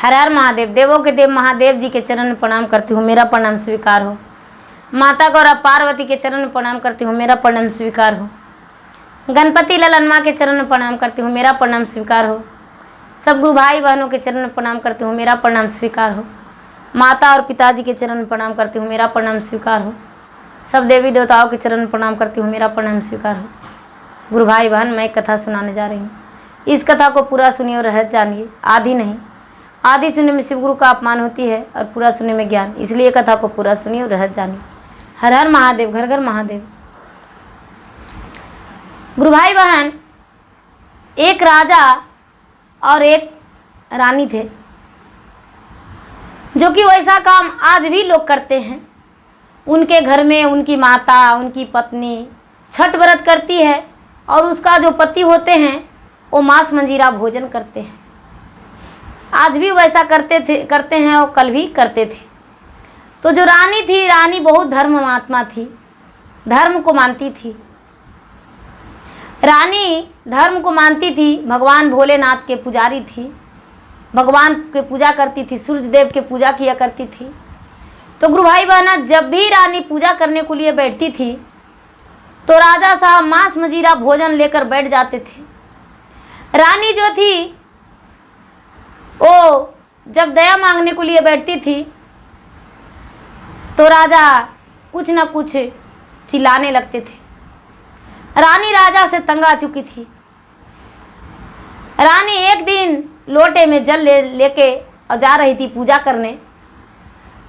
हर हर महादेव। देवों के देव महादेव जी के चरण में प्रणाम करती हूँ, मेरा प्रणाम स्वीकार हो। माता गौरा पार्वती के चरण में प्रणाम करती हूँ, मेरा प्रणाम स्वीकार हो। गणपति ललन माँ के चरण में प्रणाम करती हूँ, मेरा प्रणाम स्वीकार हो। सब गुरु भाई बहनों के चरण में प्रणाम करती हूँ, मेरा प्रणाम स्वीकार हो। माता और पिताजी के चरण में प्रणाम करती हूँ, मेरा प्रणाम स्वीकार हो। सब देवी देवताओं के चरण में प्रणाम करती हूँ, मेरा प्रणाम स्वीकार हो। गुरु भाई बहन, मैं एक कथा सुनाने जा रही हूँ। इस कथा को पूरा सुनिए और रहस्य जानिए, आधी नहीं। आधी सुनने में शिव गुरु का अपमान होती है और पूरा सुनने में ज्ञान, इसलिए कथा को पूरा सुनिए और रहस्य जानिए। हर हर महादेव, घर घर महादेव। गुरु भाई बहन, एक राजा और एक रानी थे, जो कि वैसा काम आज भी लोग करते हैं। उनके घर में उनकी माता, उनकी पत्नी छठ व्रत करती है और उसका जो पति होते हैं वो मांस मंजीरा भोजन करते हैं। आज भी वैसा करते हैं और कल भी करते थे। तो जो रानी थी, रानी बहुत धर्मात्मा थी, धर्म को मानती थी। रानी धर्म को मानती थी, भगवान भोलेनाथ के पुजारी थी, भगवान के पूजा करती थी, सूर्य देव के पूजा किया करती थी। तो गुरु भाई बहना, जब भी रानी पूजा करने के लिए बैठती थी तो राजा साहब मांस मजीरा भोजन लेकर बैठ जाते थे। रानी जो थी वो जब दया मांगने के लिए बैठती थी तो राजा कुछ न कुछ चिल्लाने लगते थे। रानी राजा से तंग आ चुकी थी। रानी एक दिन लोटे में जल लेके और जा रही थी पूजा करने।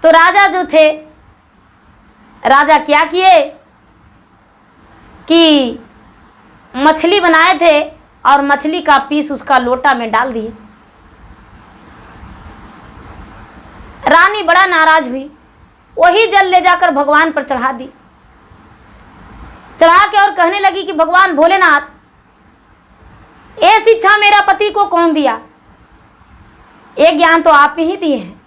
तो राजा जो थे, राजा क्या किए कि मछली बनाए थे और मछली का पीस उसका लोटा में डाल दिए। रानी बड़ा नाराज हुई, वही जल ले जाकर भगवान पर चढ़ा दी। चढ़ा के और कहने लगी कि भगवान भोलेनाथ, ये शिक्षा मेरा पति को कौन दिया? ये ज्ञान तो आप ही दिए हैं।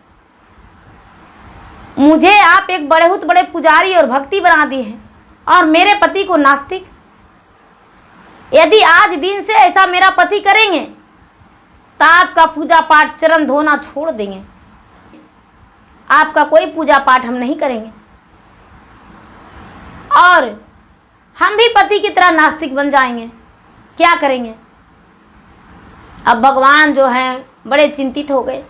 मुझे आप एक बहुत बड़े पुजारी और भक्ति बना दिए हैं और मेरे पति को नास्तिक। यदि आज दिन से ऐसा मेरा पति करेंगे तो आपका पूजा पाठ, चरण धोना छोड़ देंगे। आपका कोई पूजा पाठ हम नहीं करेंगे और हम भी पति की तरह नास्तिक बन जाएंगे। क्या करेंगे? अब भगवान जो हैं बड़े चिंतित हो गए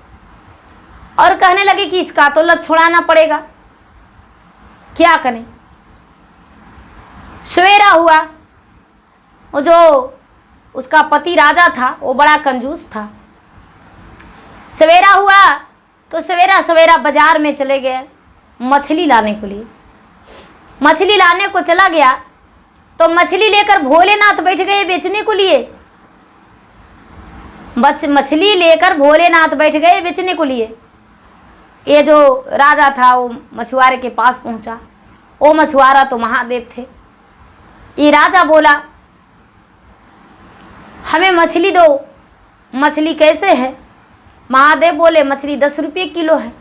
और कहने लगे कि इसका तो लत छुड़ाना पड़ेगा, क्या करें? सवेरा हुआ, वो जो उसका पति राजा था वो बड़ा कंजूस था। सवेरा हुआ तो सवेरा सवेरा बाजार में चले गए मछली लाने के लिए। मछली लाने को चला गया तो मछली लेकर भोलेनाथ बैठ गए बेचने को लिए। मछली लेकर भोलेनाथ बैठ गए बेचने को लिए। ये जो राजा था वो मछुआरे के पास पहुंचा। वो मछुआरा तो महादेव थे। ये राजा बोला, हमें मछली दो। मछली कैसे है? महादेव बोले, मछली 10 रुपये किलो है।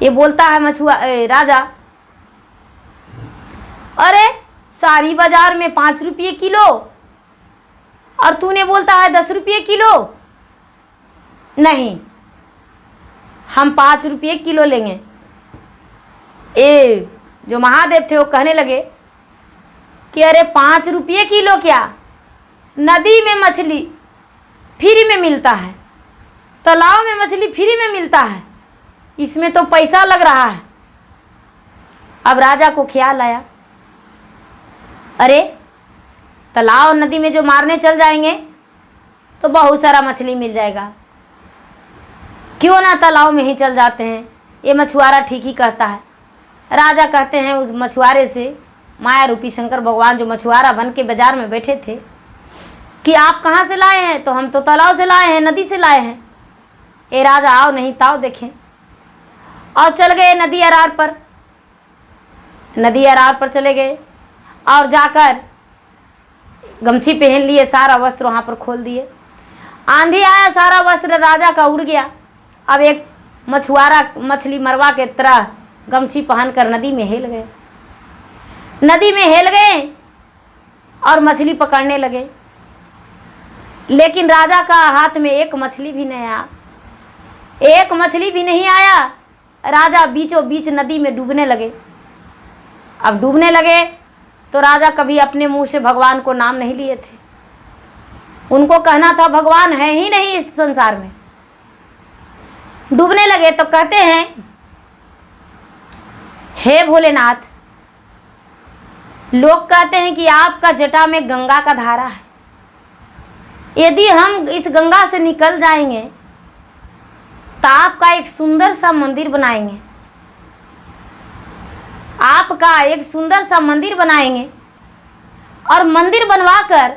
ये बोलता है राजा, अरे सारी बाजार में 5 रुपये किलो और तूने बोलता है 10 रुपये किलो। नहीं, हम 5 रुपये किलो लेंगे। ए जो महादेव थे वो कहने लगे कि अरे 5 रुपये किलो क्या? नदी में मछली फ्री में मिलता है, तालाब में मछली फ्री में मिलता है, इसमें तो पैसा लग रहा है। अब राजा को ख्याल आया, अरे तालाब नदी में जो मारने चल जाएंगे तो बहुत सारा मछली मिल जाएगा, क्यों ना तालाब में ही चल जाते हैं। ये मछुआरा ठीक ही कहता है। राजा कहते हैं उस मछुआरे से, माया रूपी शंकर भगवान जो मछुआरा बन के बाजार में बैठे थे, कि आप कहाँ से लाए हैं? तो हम तो तालाब से लाए हैं, नदी से लाए हैं। ए राजा, आओ नहीं ताओ देखें। और चल गए नदी अरार पर। नदी अरार पर चले गए और जाकर गमछी पहन लिए, सारा वस्त्र वहाँ पर खोल दिए। आंधी आया, सारा वस्त्र राजा का उड़ गया। अब एक मछुआरा मछली मरवा के तरह गमछी पहनकर नदी में हेल गए। नदी में हेल गए और मछली पकड़ने लगे, लेकिन राजा का हाथ में एक मछली भी नहीं आया। एक मछली भी नहीं आया। राजा बीचों बीच नदी में डूबने लगे। अब डूबने लगे तो राजा कभी अपने मुंह से भगवान को नाम नहीं लिए थे। उनको कहना था भगवान है ही नहीं इस संसार में। डूबने लगे तो कहते हैं, हे भोलेनाथ, लोग कहते हैं कि आपका जटा में गंगा का धारा है। यदि हम इस गंगा से निकल जाएंगे तो आपका एक सुंदर सा मंदिर बनाएंगे। आपका एक सुंदर सा मंदिर बनाएंगे और मंदिर बनवाकर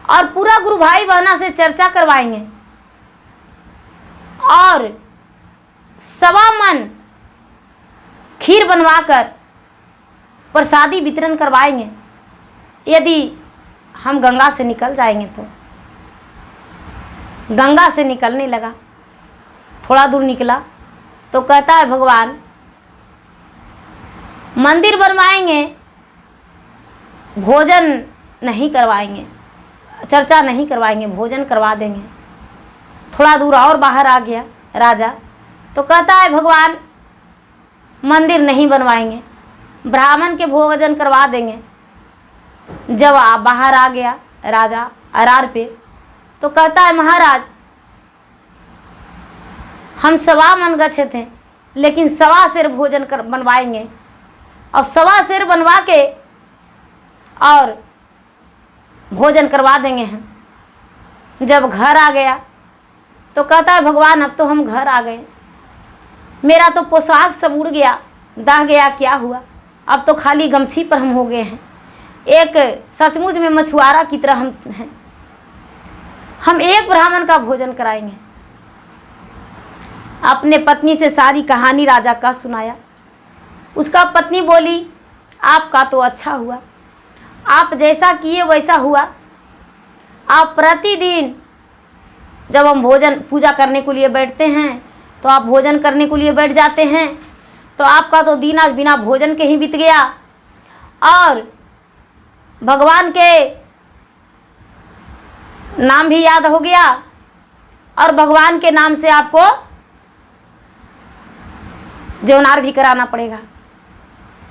और पूरा गुरु भाई बहना से चर्चा करवाएंगे और 1.25 मन खीर बनवाकर प्रसादी वितरण करवाएंगे यदि हम गंगा से निकल जाएंगे तो। गंगा से निकलने लगा, थोड़ा दूर निकला तो कहता है भगवान मंदिर बनवाएंगे, भोजन नहीं करवाएंगे, चर्चा नहीं करवाएंगे, भोजन करवा देंगे। थोड़ा दूर और बाहर आ गया राजा तो कहता है भगवान मंदिर नहीं बनवाएंगे, ब्राह्मण के भोजन करवा देंगे। जब आप बाहर आ गया राजा अरार पे तो कहता है महाराज हम 1.25 मन गच्छे थे लेकिन 1.25 सेर भोजन बनवाएंगे और 1.25 सेर बनवा के और भोजन करवा देंगे हम। जब घर आ गया तो कहता है भगवान अब तो हम घर आ गए, मेरा तो पोशाक सब उड़ गया, दाह गया, क्या हुआ, अब तो खाली गमछी पर हम हो गए हैं। एक सचमुच में मछुआरा की तरह हम हैं। हम एक ब्राह्मण का भोजन कराएंगे। अपने पत्नी से सारी कहानी राजा का सुनाया। उसका पत्नी बोली आपका तो अच्छा हुआ, आप जैसा किए वैसा हुआ। आप प्रतिदिन जब हम भोजन पूजा करने के लिए बैठते हैं तो आप भोजन करने के लिए बैठ जाते हैं, तो आपका तो दिन आज बिना भोजन के ही बीत गया और भगवान के नाम भी याद हो गया और भगवान के नाम से आपको जौनार भी कराना पड़ेगा।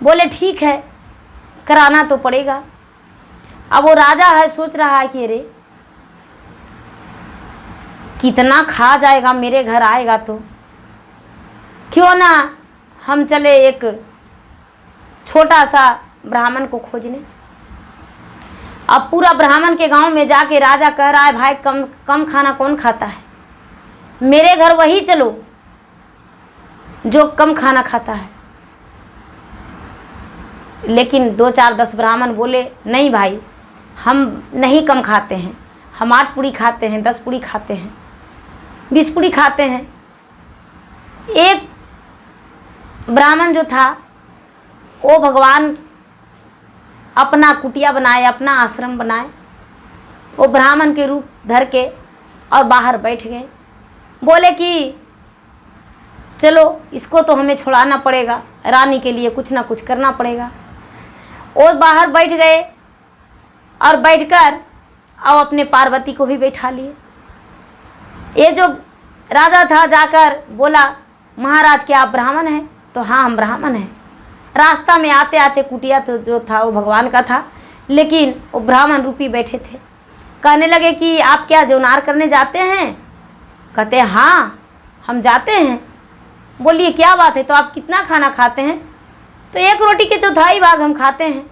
बोले ठीक है कराना तो पड़ेगा। अब वो राजा है सोच रहा है कि अरे कितना खा जाएगा, मेरे घर आएगा तो क्यों ना हम चले एक छोटा सा ब्राह्मण को खोजने। अब पूरा ब्राह्मण के गांव में जाके राजा कह रहा है भाई कम खाना कौन खाता है, मेरे घर वही चलो जो कम खाना खाता है। लेकिन 2-4-10 ब्राह्मण बोले नहीं भाई हम नहीं कम खाते हैं, हम 8 पूड़ी खाते हैं, 10 पूड़ी खाते हैं, 20 पूड़ी खाते हैं। एक ब्राह्मण जो था वो भगवान अपना कुटिया बनाए, अपना आश्रम बनाए, वो ब्राह्मण के रूप धर के और बाहर बैठ गए। बोले कि चलो इसको तो हमें छुड़ाना पड़ेगा, रानी के लिए कुछ ना कुछ करना पड़ेगा। वो बाहर बैठ गए और बैठकर अब अपने पार्वती को भी बैठा लिए। ये जो राजा था जाकर बोला महाराज क्या आप ब्राह्मण हैं? तो हाँ हम ब्राह्मण हैं। रास्ता में आते आते कुटिया तो जो था वो भगवान का था, लेकिन वो ब्राह्मण रूपी बैठे थे। कहने लगे कि आप क्या जौनार करने जाते हैं? कहते हैं हाँ हम जाते हैं। बोलिए क्या बात है, तो आप कितना खाना खाते हैं? तो 1 रोटी के 1/4 भाग हम खाते हैं।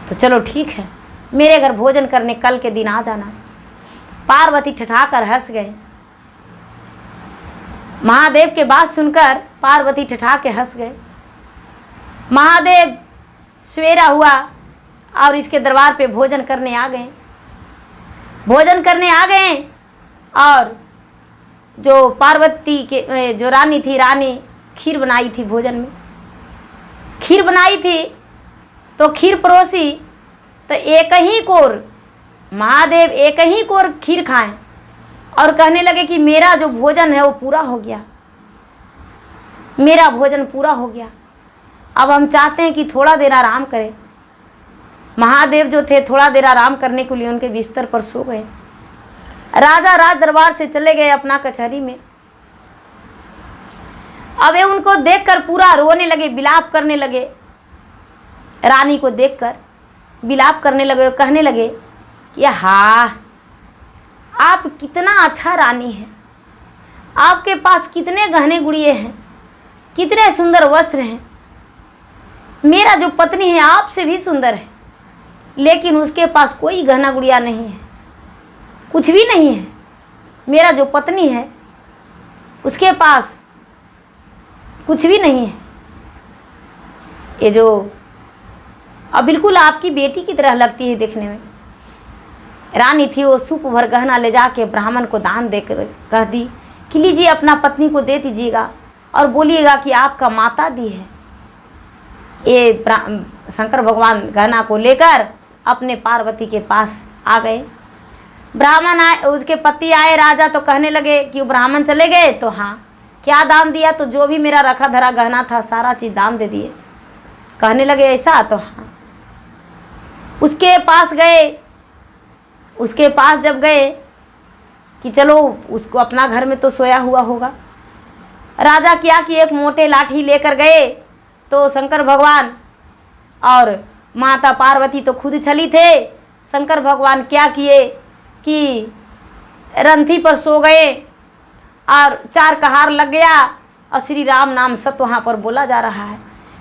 तो चलो ठीक है मेरे घर भोजन करने कल के दिन आ जाना। पार्वती ठठाकर हंस गए। महादेव के बात सुनकर पार्वती ठठा के हंस गए। महादेव सवेरा हुआ और इसके दरबार पे भोजन करने आ गए। भोजन करने आ गए और जो पार्वती के जो रानी थी, रानी खीर बनाई थी। भोजन में खीर बनाई थी तो खीर परोसी तो एक ही कोर महादेव एक ही कोर खीर खाएं और कहने लगे कि मेरा जो भोजन है वो पूरा हो गया, मेरा भोजन पूरा हो गया। अब हम चाहते हैं कि थोड़ा देर आराम करें। महादेव जो थे थोड़ा देर आराम करने के लिए उनके बिस्तर पर सो गए। राजा राज दरबार से चले गए अपना कचहरी में। अब ये उनको देखकर पूरा रोने लगे, विलाप करने लगे। रानी को देखकर विलाप करने लगे, कहने लगे कि हाँ, आप कितना अच्छा रानी है, आपके पास कितने गहने गुड़िए हैं, कितने सुंदर वस्त्र हैं। मेरा जो पत्नी है आपसे भी सुंदर है, लेकिन उसके पास कोई गहना गुड़िया नहीं है, कुछ भी नहीं है। मेरा जो पत्नी है उसके पास कुछ भी नहीं है। ये जो अब बिल्कुल आपकी बेटी की तरह लगती है देखने में। रानी थी, वो सूप भर गहना ले जाके ब्राह्मण को दान देकर कह दी कि लीजिए अपना पत्नी को दे दीजिएगा और बोलिएगा कि आपका माता दी है। ये शंकर भगवान गहना को लेकर अपने पार्वती के पास आ गए। ब्राह्मण आए, उसके पति आए राजा, तो कहने लगे कि वो ब्राह्मण चले गए तो हाँ, क्या दान दिया? तो जो भी मेरा रखा धरा गहना था सारा चीज़ दान दे दिए। कहने लगे ऐसा? तो हाँ। उसके पास गए, उसके पास जब गए कि चलो उसको अपना घर में तो सोया हुआ होगा। राजा क्या कि एक मोटे लाठी लेकर गए, तो शंकर भगवान और माता पार्वती तो खुद छली थे। शंकर भगवान क्या किए कि रंथी पर सो गए और चार कहार लग गया और श्री राम नाम सत वहाँ पर बोला जा रहा है।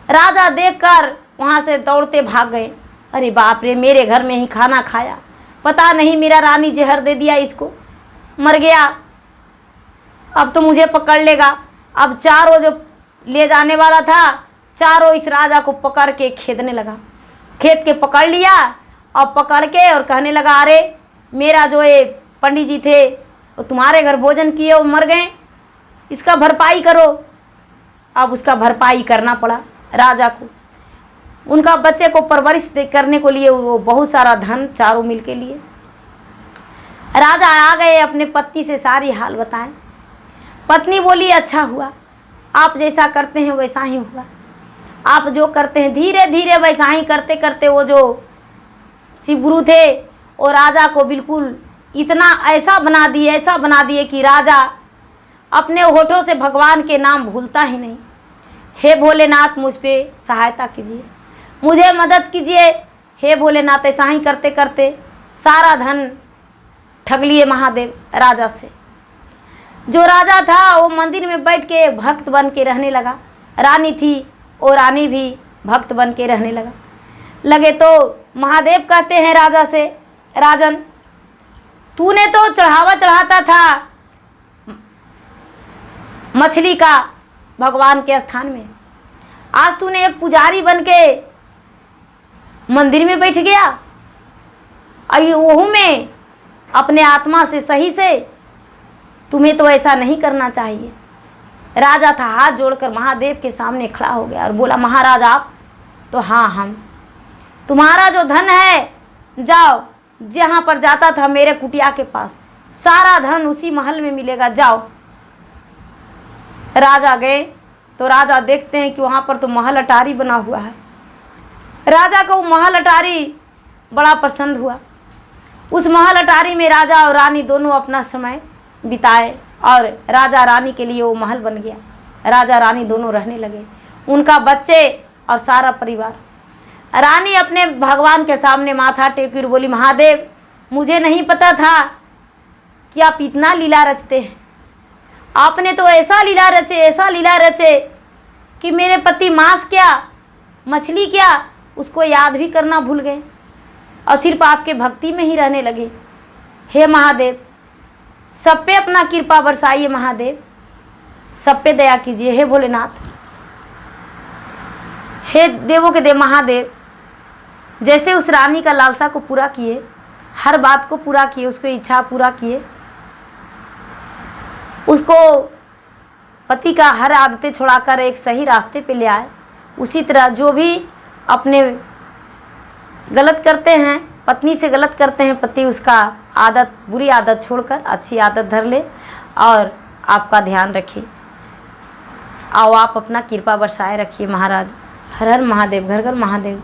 राजा देखकर वहाँ से दौड़ते भाग गए। अरे बाप रे, मेरे घर में ही खाना खाया, पता नहीं मेरा रानी जहर दे दिया, इसको मर गया, अब तो मुझे पकड़ लेगा। अब चारों जो ले जाने वाला था, चारों इस राजा को पकड़ के खेदने लगा। खेद के पकड़ लिया और पकड़ के और कहने लगा, अरे मेरा जो ये पंडित जी थे वो तुम्हारे घर भोजन किए, वो मर गए, इसका भरपाई करो। अब उसका भरपाई करना पड़ा राजा को। उनका बच्चे को परवरिश करने को लिए वो बहुत सारा धन चारों मिल के लिए। राजा आ गए, अपने पत्नी से सारी हाल बताएं। पत्नी बोली, अच्छा हुआ, आप जैसा करते हैं वैसा ही हुआ। आप जो करते हैं धीरे धीरे वैसा ही करते करते वो जो शिवगुरु थे वो राजा को बिल्कुल इतना ऐसा बना दिए कि राजा अपने होठों से भगवान के नाम भूलता ही नहीं। हे भोलेनाथ, मुझ पे सहायता कीजिए, मुझे मदद कीजिए। हे भोलेनाथ, ऐसा ही करते करते सारा धन ठग लिए महादेव राजा से। जो राजा था वो मंदिर में बैठ के भक्त बन के रहने लगा। रानी थी, वो रानी भी भक्त बन के रहने लगे। तो महादेव कहते हैं राजा से, राजन, तूने तो चढ़ावा चढ़ाता था मछली का भगवान के स्थान में, आज तूने एक पुजारी बन के मंदिर में बैठ गया। और वहू में अपने आत्मा से सही से, तुम्हें तो ऐसा नहीं करना चाहिए। राजा था, हाथ जोड़कर महादेव के सामने खड़ा हो गया और बोला, महाराज आप? तो हाँ, हम। तुम्हारा जो धन है, जाओ, जहाँ पर जाता था मेरे कुटिया के पास, सारा धन उसी महल में मिलेगा, जाओ। राजा गए तो राजा देखते हैं कि वहाँ पर तो महल अटारी बना हुआ है। राजा को महल अटारी बड़ा पसंद हुआ। उस महल अटारी में राजा और रानी दोनों अपना समय बिताए और राजा रानी के लिए वो महल बन गया। राजा रानी दोनों रहने लगे, उनका बच्चे और सारा परिवार। रानी अपने भगवान के सामने माथा टेकी और बोली, महादेव, मुझे नहीं पता था कि आप इतना लीला रचते हैं। आपने तो ऐसा लीला रचे कि मेरे पति मांस क्या, मछली क्या, उसको याद भी करना भूल गए और सिर्फ आपके भक्ति में ही रहने लगे। हे महादेव, सब पे अपना कृपा बरसाइए महादेव, सब पे दया कीजिए। हे भोलेनाथ, हे देवों के देव महादेव, जैसे उस रानी का लालसा को पूरा किए, हर बात को पूरा किए, उसको इच्छा पूरा किए, उसको पति का हर आदतें छुड़ाकर एक सही रास्ते पे ले आए। उसी तरह जो भी अपने गलत करते हैं, पत्नी से गलत करते हैं, पति उसका आदत, बुरी आदत छोड़कर अच्छी आदत धर ले और आपका ध्यान रखे। आओ आप अपना कृपा बरसाए रखिए महाराज। हर हर महादेव, घर घर महादेव।